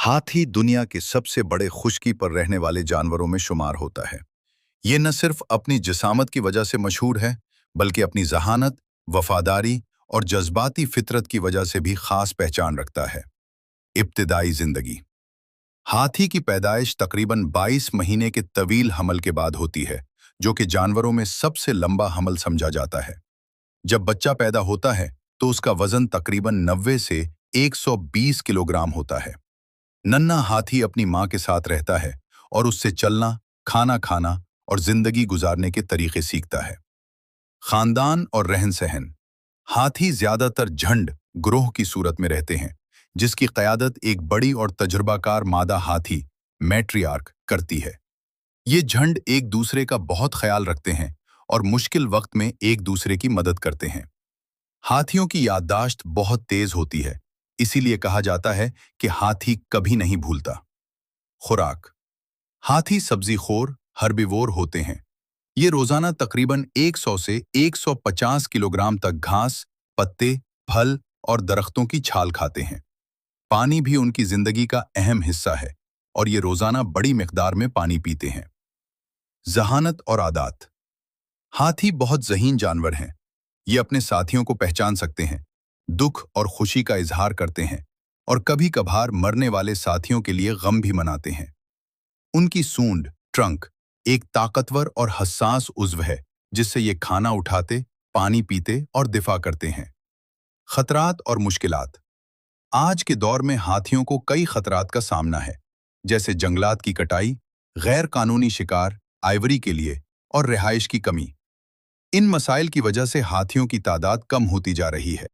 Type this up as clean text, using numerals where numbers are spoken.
हाथी दुनिया के सबसे बड़े खुश्की पर रहने वाले जानवरों में शुमार होता है। ये न सिर्फ अपनी जिसामत की वजह से मशहूर है, बल्कि अपनी जहानत, वफादारी और जज्बाती फितरत की वजह से भी खास पहचान रखता है। इब्तिदाई जिंदगी। हाथी की पैदाइश तकरीबन 22 महीने के तवील हमल के बाद होती है, जो कि जानवरों में सबसे लंबा हमल समझा जाता है। जब बच्चा पैदा होता है तो उसका वजन तकरीबन 90 से 120 किलोग्राम होता है। नन्हा हाथी अपनी माँ के साथ रहता है और उससे चलना, खाना खाना और जिंदगी गुजारने के तरीके सीखता है। खानदान और रहन सहन। हाथी ज्यादातर झुंड ग्रोह की सूरत में रहते हैं, जिसकी क़यादत एक बड़ी और तजुर्बाकार मादा हाथी मैट्रियार्क करती है। ये झुंड एक दूसरे का बहुत ख्याल रखते हैं और मुश्किल वक्त में एक दूसरे की मदद करते हैं। हाथियों की याददाश्त बहुत तेज होती है, इसीलिए कहा जाता है कि हाथी कभी नहीं भूलता। खुराक। हाथी सब्जीखोर हर्बीवोर होते हैं। ये रोजाना तकरीबन 100 से 150 किलोग्राम तक घास, पत्ते, फल और दरख्तों की छाल खाते हैं। पानी भी उनकी जिंदगी का अहम हिस्सा है और ये रोजाना बड़ी मिकदार में पानी पीते हैं। जहानत और आदात। हाथी बहुत ज़हीन जानवर हैं। ये अपने साथियों को पहचान सकते हैं, दुख और खुशी का इजहार करते हैं और कभी कभार मरने वाले साथियों के लिए गम भी मनाते हैं। उनकी सूंड ट्रंक एक ताकतवर और हसास उज़्व है, जिससे ये खाना उठाते, पानी पीते और दिफा करते हैं। खतरात और मुश्किलात। आज के दौर में हाथियों को कई खतरात का सामना है, जैसे जंगलात की कटाई, गैर कानूनी शिकार, आइवरी के लिए और रिहाइश की कमी। इन मसाइल की वजह से हाथियों की तादाद कम होती जा रही है।